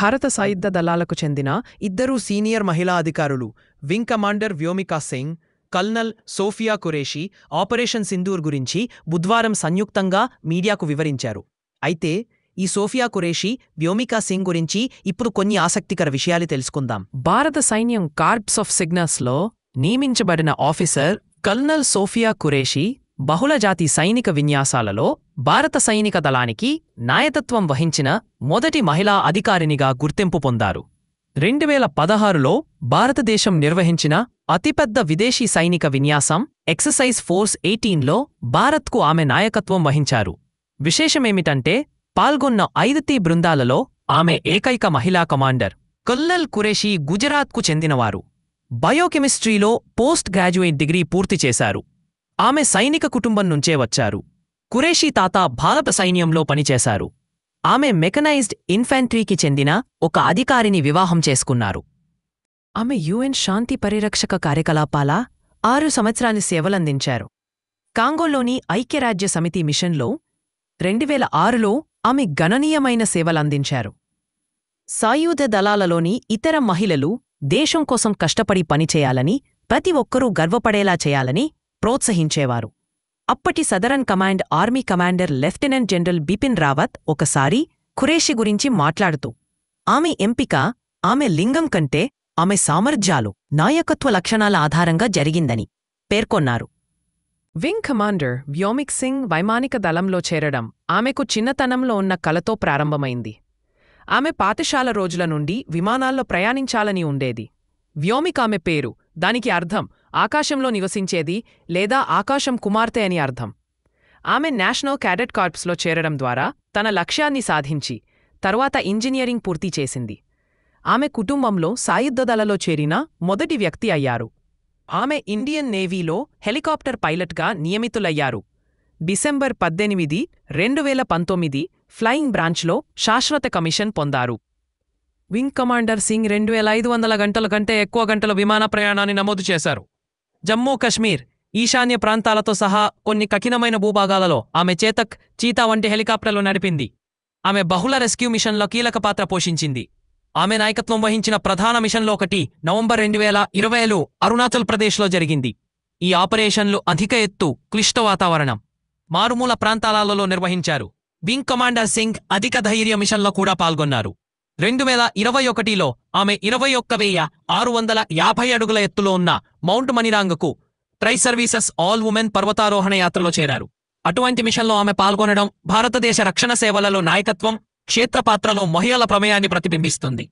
భారత సాయుధ దళాలకు చెందిన ఇద్దరు సీనియర్ మహిళా అధికారులు wing commander Vyomika Singh, colonel Sofia Qureshi operation Sindoor గురించి బుధవారం సంయుక్తంగా మీడియాకు వివరించారు. అయితే ఈ సోఫియా ఖురేషీ, వ్యోమికా సింగ్ గురించి ఇప్పుడు కొన్ని ఆసక్తికర విషయాలు తెలుసుకుందాం. భారత సైన్యం కార్ప్స్ ఆఫ్ సిగ్నల్స్లో నియమించబడిన ఆఫీసర్ కల్నల్ సోఫియా ఖురేషీ బహుళజాతి సైనిక విన్యాసాలలో భారత సైనిక దళానికి నాయకత్వం వహించిన మొదటి మహిళా అధికారినిగా గుర్తింపు పొందారు. 2016లో భారతదేశం నిర్వహించిన అతిపెద్ద విదేశీ సైనిక విన్యాసం ఎక్సర్సైజ్ ఫోర్స్ 18లో భారత్కు ఆమె నాయకత్వం వహించారు. విశేషమేమిటంటే పాల్గొన్న 5 బృందాలలో ఆమె ఏకైక మహిళా కమాండర్. కల్నల్ ఖురేషీ గుజరాత్కు చెందినవారు. బయోకెమిస్ట్రీలో పోస్ట్ గ్రాడ్యుయేట్ డిగ్రీ పూర్తి చేశారు. ఆమె సైనిక కుటుంబం నుంచే వచ్చారు. ఖురేషీ తాత భారత సైన్యంలో పనిచేశారు. ఆమె మెకనైజ్డ్ ఇన్ఫాంట్రీకి చెందిన ఒక అధికారిని వివాహం చేసుకున్నారు. ఆమె యుఎన్ శాంతి పరిరక్షక కార్యకలాపాల 6 సంవత్సరాల సేవలందించారు. కాంగోలోని ఐక్యరాజ్య సమితి మిషన్లో 2006లో ఆమె గణనీయమైన సేవలందించారు. సాయుధ దళాలలోని ఇతర మహిళలు దేశం కోసం కష్టపడి పనిచేయాలని, ప్రతి ఒక్కరూ గర్వపడేలా చేయాలని ప్రోత్సహించేవారు. అప్పటి southern command army commander lieutenant general Bipin Rawat ఒకసారి ఖురేషీ గురించి మాట్లాడుతూ ఆమె ఎంపిక ఆమె లింగం కంటే ఆమె సామర్థ్యాలు, నాయకత్వ లక్షణాల ఆధారంగా జరిగిందని పేర్కొన్నారు. వింగ్ కమాండర్ వ్యోమికా సింగ్ వైమానిక దళంలో చేరడం ఆమెకు చిన్నతనంలో ఉన్న కలతో ప్రారంభమైంది. ఆమె పాఠశాల రోజుల నుండి విమానాల్లో ప్రయాణించాలని ఉండేది. వ్యోమికా ఆమె పేరు, దానికి అర్థం ఆకాశంలో నివసించేది లేదా ఆకాశం కుమార్తె అని అర్థం. ఆమె నేషనల్ క్యాడెట్ కార్ప్స్లో చేరడం ద్వారా తన లక్ష్యాన్ని సాధించి తర్వాత ఇంజనీరింగ్ పూర్తి చేసింది. ఆమె కుటుంబంలో సాయుధ దళాలలో చేరిన మొదటి వ్యక్తి అయ్యారు. ఆమె ఇండియన్ నేవీలో హెలికాప్టర్ పైలట్గా నియమితులయ్యారు. డిసెంబర్ 18, 2019 ఫ్లయింగ్ బ్రాంచ్లో శాశ్వత కమిషన్ పొందారు. వింగ్ కమాండర్ సింగ్ 2500 గంటల కంటే ఎక్కువ గంటల విమాన ప్రయాణాన్ని నమోదు చేశారు. జమ్మూ కశ్మీర్, ఈశాన్య ప్రాంతాలతో సహా కొన్ని కఠినమైన భూభాగాలలో ఆమె చేతక్, చీతా వంటి హెలికాప్టర్లు నడిపింది. ఆమె బహుళ రెస్క్యూ మిషన్లో కీలక పాత్ర పోషించింది. ఆమె నాయకత్వం వహించిన ప్రధాన మిషన్లో ఒకటి నవంబర్ 2020లో అరుణాచల్ ప్రదేశ్లో జరిగింది. ఈ ఆపరేషన్లు అధిక ఎత్తు, క్లిష్ట వాతావరణం, మారుమూల ప్రాంతాలలో నిర్వహించారు. వింగ్ కమాండర్ సింగ్ అధిక ధైర్య మిషన్లో కూడా పాల్గొన్నారు. 2021లో ఆమె 21,650 అడుగుల ఎత్తులో ఉన్న మౌంట్ మనిరాంగకు ట్రై సర్వీసెస్ ఆల్ ఉమెన్ పర్వతారోహణ యాత్రలో చేరారు. అటువంటి మిషన్లో ఆమె పాల్గొనడం భారతదేశ రక్షణ సేవలలో నాయకత్వం, క్షేత్రపాత్రలో మహిళల ప్రమేయాన్ని ప్రతిబింబిస్తుంది.